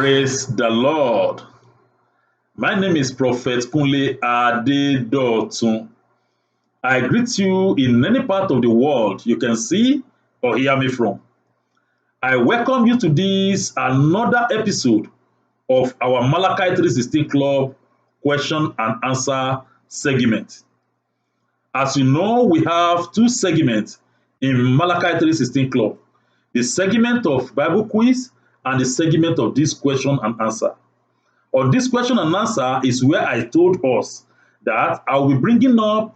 Praise the Lord. My name is Prophet Kunle Adedotun. I greet you in any part of the world you can see or hear me from. I welcome you to this another episode of our Malachi 316 Club question and answer segment. As you know, we have two segments in Malachi 316 Club. The segment of Bible quiz and the segment of this question and answer. On this question and answer is where I told us that I will be bringing up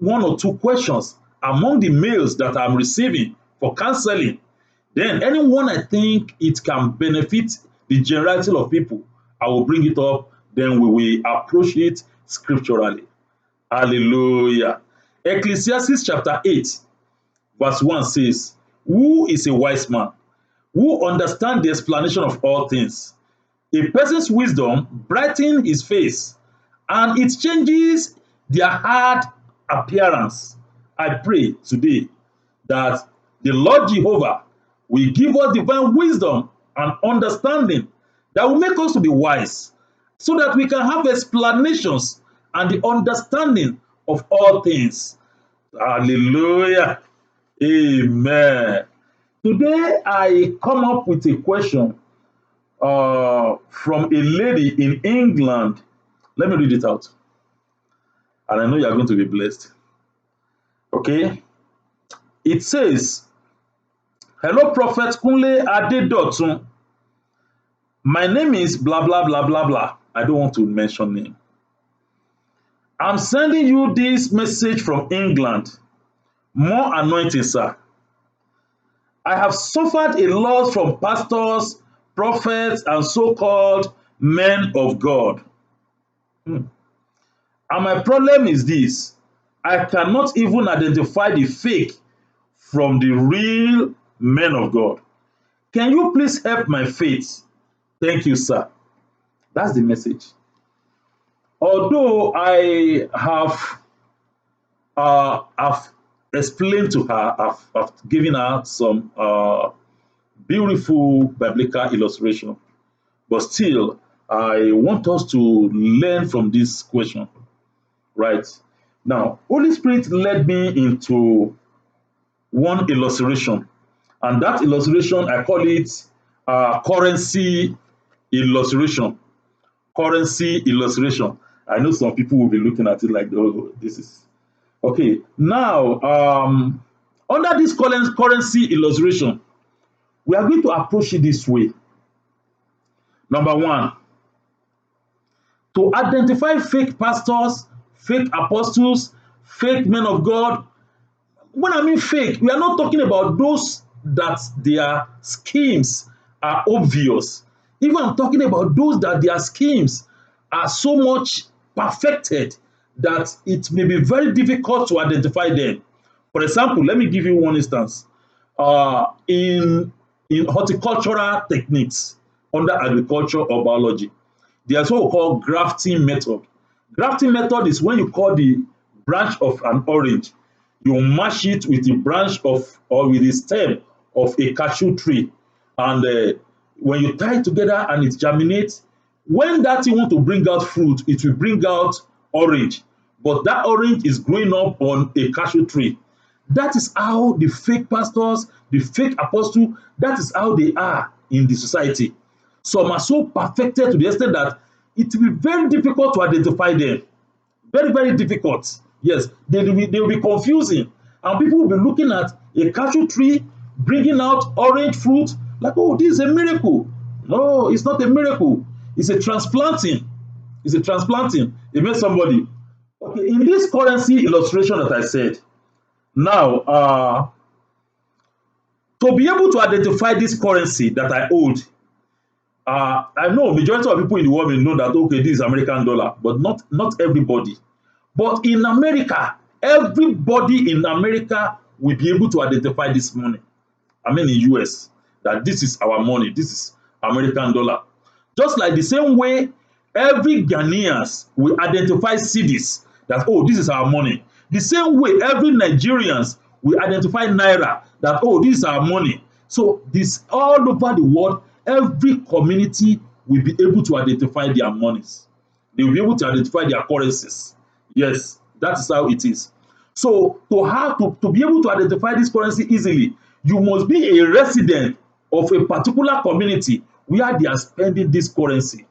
one or two questions among the mails that I'm receiving for counseling. Then anyone I think it can benefit the generality of people, I will bring it up. Then we will approach it scripturally. Hallelujah. Ecclesiastes chapter 8 verse 1 says, "Who is a wise man? Who understands the explanation of all things? A person's wisdom brightens his face, and it changes their hard appearance." I pray today that the Lord Jehovah will give us divine wisdom and understanding that will make us to be wise, so that we can have explanations and the understanding of all things. Hallelujah. Amen. Today I come up with a question from a lady in England. Let me read it out. And I know you are going to be blessed. Okay. It says, "Hello, Prophet Kunle Adedotun. My name is blah, blah, blah, blah, blah." I don't want to mention name. "I'm sending you this message from England. More anointing, sir. I have suffered a lot from pastors, prophets, and so-called men of God. And my problem is this: I cannot even identify the fake from the real men of God. Can you please help my faith? Thank you, sir." That's the message. Although I have explained to her, I've given her some beautiful biblical illustration, but still, I want us to learn from this question. Right now, Holy Spirit led me into one illustration, and that illustration I call it currency illustration. Currency illustration. I know some people will be looking at it like, "Oh, this is okay." Now, under this currency illustration, we are going to approach it this way. Number one, to identify fake pastors, fake apostles, fake men of God. When I mean fake, we are not talking about those that their schemes are obvious. Even I'm talking about those that their schemes are so much perfected that it may be very difficult to identify them. For example, let me give you one instance. In horticultural techniques under agriculture or biology, there's what we call grafting method. Grafting method is when you cut the branch of an orange, you mash it with the branch of or with the stem of a cashew tree, and when you tie it together and it germinates, when that thing want to bring out fruit, it will bring out orange, but that orange is growing up on a cashew tree. That is how the fake pastors, the fake apostle, that is how they are in the society. Some are so perfected to the extent that it will be very difficult to identify them. Very, very difficult. Yes, they will be confusing. And people will be looking at a cashew tree bringing out orange fruit like, "Oh, this is a miracle." No, it's not a miracle. It's a transplanting. It's a transplanting. It makes somebody. Okay, in this currency illustration that I said, now, to be able to identify this currency that I hold, I know majority of people in the world will know that, okay, this is American dollar, but not everybody. But in America, everybody in America will be able to identify this money. I mean in US, that this is our money, this is American dollar. Just like the same way every Ghanaians will identify cedis, that, oh, this is our money. The same way every Nigerians will identify naira, that, oh, this is our money. So this all over the world, every community will be able to identify their monies. They will be able to identify their currencies. Yes, that is how it is. So to be able to identify this currency easily, you must be a resident of a particular community where they are spending this currency.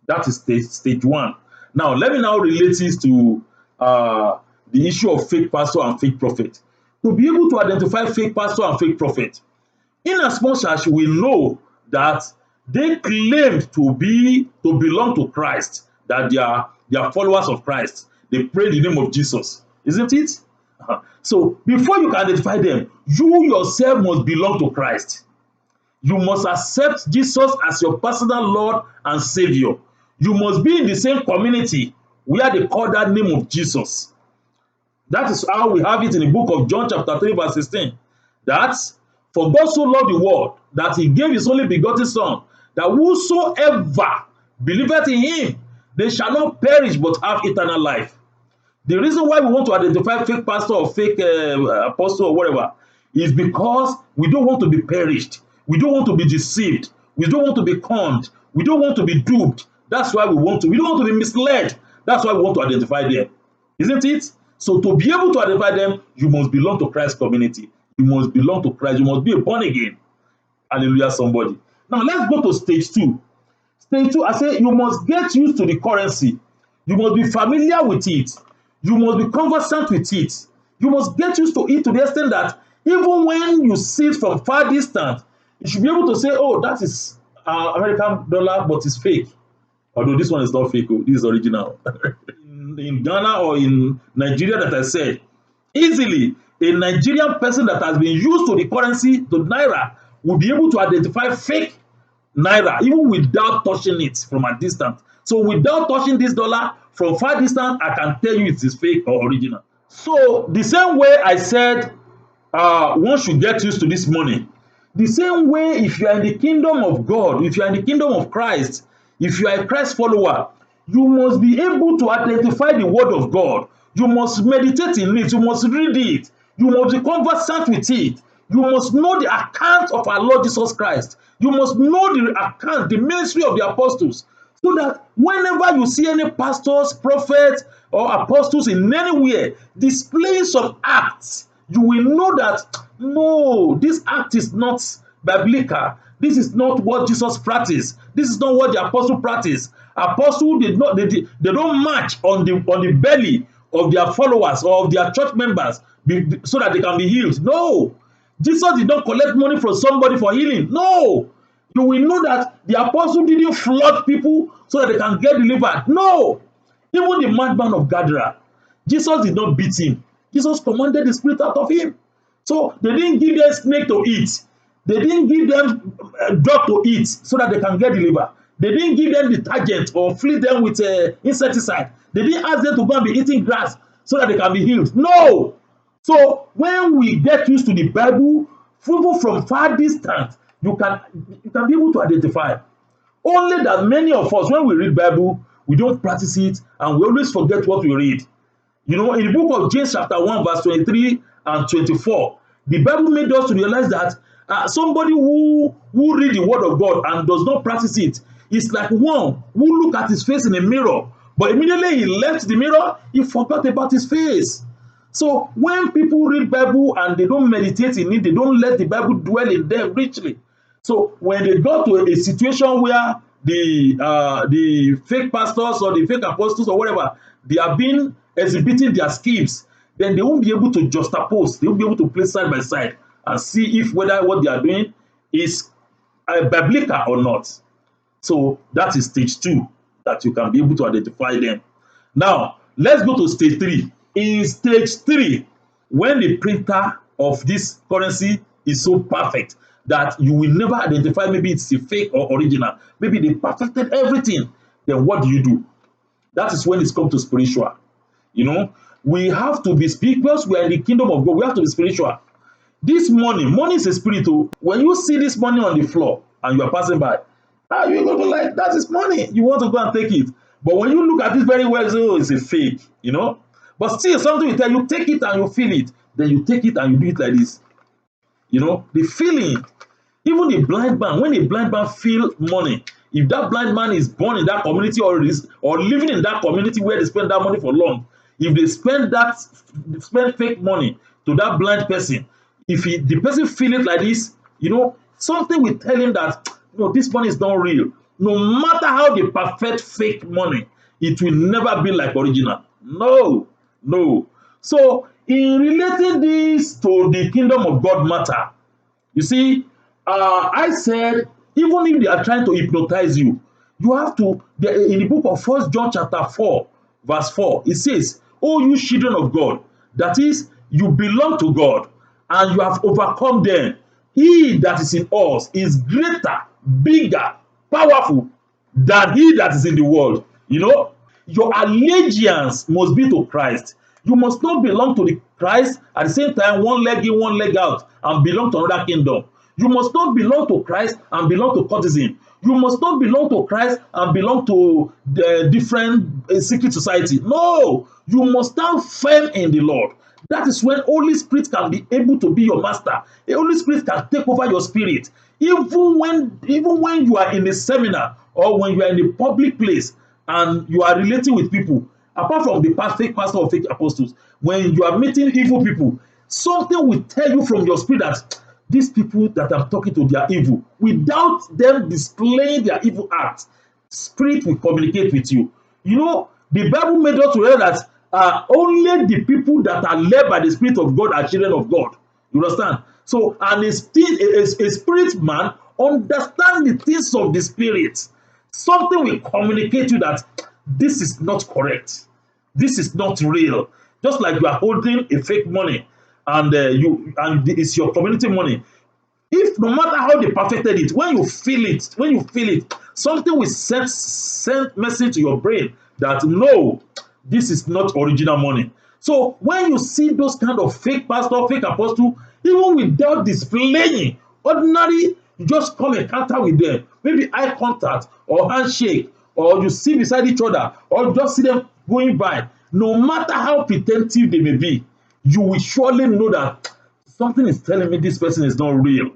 That is stage one. Now, let me now relate this to the issue of fake pastor and fake prophet. To be able to identify fake pastor and fake prophet, in as much as we know that they claimed to belong to Christ, that they are followers of Christ, they pray in the name of Jesus, isn't it? So before you can identify them, you yourself must belong to Christ. You must accept Jesus as your personal Lord and Savior. You must be in the same community where they call that name of Jesus. That is how we have it in the book of John chapter 3 verse 16. That for God so loved the world that he gave his only begotten son, that whosoever believeth in him, they shall not perish but have eternal life. The reason why we want to identify fake pastor or fake apostle or whatever is because we don't want to be perished. We don't want to be deceived. We don't want to be conned. We don't want to be duped. That's why we don't want to be misled. That's why we want to identify them. Isn't it? So to be able to identify them, you must belong to Christ's community. You must belong to Christ. You must be a born again. Hallelujah, somebody. Now let's go to stage 2. Stage 2, I say you must get used to the currency. You must be familiar with it. You must be conversant with it. You must get used to it to the extent that even when you see it from far distance, you should be able to say, oh, that is American dollar, but it's fake. Although this one is not fake, this is original. in Ghana or in Nigeria that I said, easily a Nigerian person that has been used to the currency, to Naira, will be able to identify fake Naira even without touching it from a distance. So without touching this dollar from far distance, I can tell you it is fake or original. So the same way I said one should get used to this money, the same way if you are in the kingdom of God, if you are in the kingdom of Christ, if you are a Christ follower, you must be able to identify the word of God. You must meditate in it. You must read it. You must be conversant with it. You must know the account of our Lord Jesus Christ. You must know the account, the ministry of the apostles, so that whenever you see any pastors, prophets, or apostles in anywhere displaying some acts, you will know that, no, this act is not biblical. This is not what Jesus practiced. This is not what the apostle practiced. Apostles they don't march on the belly of their followers or of their church members so that they can be healed. No. Jesus did not collect money from somebody for healing. No. You will know that the apostle didn't flood people so that they can get delivered. No. Even the madman of Gadara, Jesus did not beat him. Jesus commanded the spirit out of him. So they didn't give them snake to eat. They didn't give them dog to eat so that they can get delivered. They didn't give them detergent or feed them with insecticide. They didn't ask them to go and be eating grass so that they can be healed. No. So when we get used to the Bible, even from far distance, you can be able to identify. Only that many of us, when we read Bible, we don't practice it and we always forget what we read. You know, in the book of James chapter 1 verse 23 and 24, the Bible made us to realize that somebody who read the word of God and does not practice it is like one who look at his face in a mirror, but immediately he left the mirror, he forgot about his face. So when people read Bible and they don't meditate in it, they don't let the Bible dwell in them richly. So when they go to a situation where the fake pastors or the fake apostles or whatever, they have been exhibiting their schemes, then they won't be able to juxtapose. They won't be able to place side by side and see if whether what they are doing is biblical or not. So that is stage 2, that you can be able to identify them. Now, let's go to stage 3. In stage 3, when the printer of this currency is so perfect that you will never identify maybe it's a fake or original, maybe they perfected everything, then what do? That is when it's come to spiritual. You know, we have to be spiritual. We are in the kingdom of God. We have to be spiritual. This money is a spirit. When you see this money on the floor and you are passing by, you're going to like, that is money. You want to go and take it. But when you look at it very well, oh, it's a fake, you know. But still, something will tell you, take it and you feel it. Then you take it and you do it like this. You know, the feeling. Even the blind man, when a blind man feel money, if that blind man is born in that community or living in that community where they spend that money for long, if they spend fake money to that blind person, if the person feel it like this, something will tell him that no, this money is not real. No matter how they perfect fake money, it will never be like original. No, no. So in relating this to the kingdom of God matter, you see, I said, even if they are trying to hypnotize you, you have to, in the book of 1 John chapter 4, verse 4, it says, "Oh, you children of God," that is, you belong to God, and you have overcome them. He that is in us is greater, bigger, powerful than he that is in the world. Your allegiance must be to Christ. You must not belong to the Christ at the same time, one leg in, one leg out, and belong to another kingdom. You must not belong to Christ and belong to cultism. You must not belong to Christ and belong to the different secret society. No, you must stand firm in the Lord. That is when Holy Spirit can be able to be your master. The Holy Spirit can take over your spirit. Even when you are in a seminar or when you are in a public place and you are relating with people, apart from the fake pastor or fake apostles, when you are meeting evil people, something will tell you from your spirit that these people that I'm talking to, they are evil. Without them displaying their evil acts, spirit will communicate with you. The Bible made us to realize that only the people that are led by the Spirit of God are children of God. You understand? So, and a spirit man understand the things of the spirit. Something will communicate to you that this is not correct. This is not real. Just like you are holding a fake money and it's your community money. If no matter how they perfected it, when you feel it, something will send message to your brain that no, this is not original money. So when you see those kind of fake pastor, fake apostle, even without displaying, ordinary, you just come and encounter with them, maybe eye contact or handshake, or you see beside each other, or just see them going by. No matter how pretentious they may be, you will surely know that something is telling me this person is not real.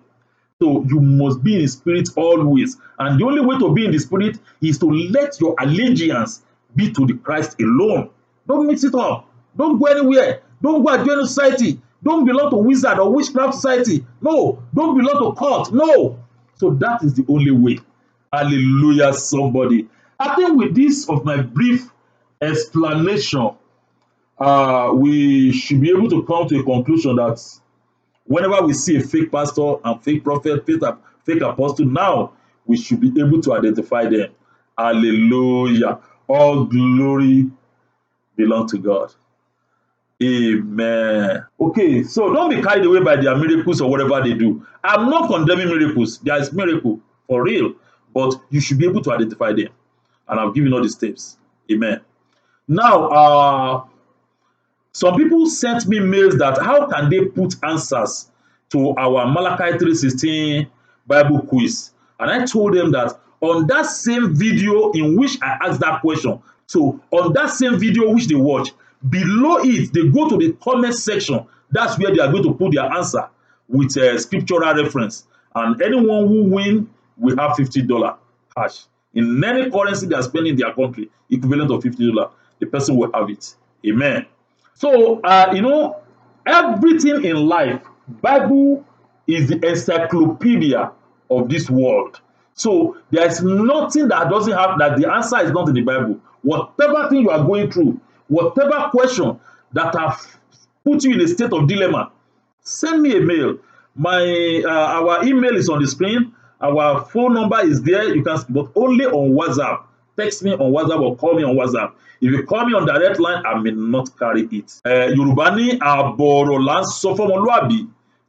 So you must be in the spirit always. And the only way to be in the spirit is to let your allegiance be to the Christ alone. Don't mix it up. Don't go anywhere. Don't go and join society. Don't belong to wizard or witchcraft society. No. Don't belong to cult. No. So that is the only way. Hallelujah, somebody. I think with this of my brief explanation, we should be able to come to a conclusion that whenever we see a fake pastor and fake prophet, fake apostle, now we should be able to identify them. Hallelujah. All glory belongs to God. Amen. Okay, so don't be carried away by their miracles or whatever they do. I'm not condemning miracles. There is miracle for real, but you should be able to identify them. And I've given all the steps. Amen. Now, some people sent me mails that how can they put answers to our Malachi 3:16 Bible quiz? And I told them that on that same video in which I asked that question, so on that same video which they watch, below it, they go to the comment section. That's where they are going to put their answer with a scriptural reference. And anyone who win will have $50 cash. In any currency they are spending in their country, equivalent of $50, the person will have it. Amen. So, everything in life, Bible is the encyclopedia of this world. So, there is nothing that doesn't have, that the answer is not in the Bible. Whatever thing you are going through, whatever question that have put you in a state of dilemma, send me a mail. Our email is on the screen. Our phone number is there. You can, but only on WhatsApp. Text me on WhatsApp or call me on WhatsApp. If you call me on direct line, I may not carry it. Yorùbá ní àbọ̀rọ̀ là ń sọ fọ́mọlúàbí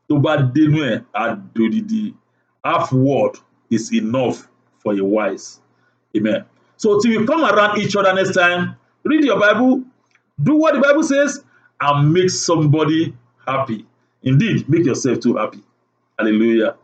tó bá dénú ẹ̀ àdòdìdì. Half word is enough for a wise. Amen. So till we come around each other next time, read your Bible, do what the Bible says, and make somebody happy. Indeed, make yourself too happy. Hallelujah.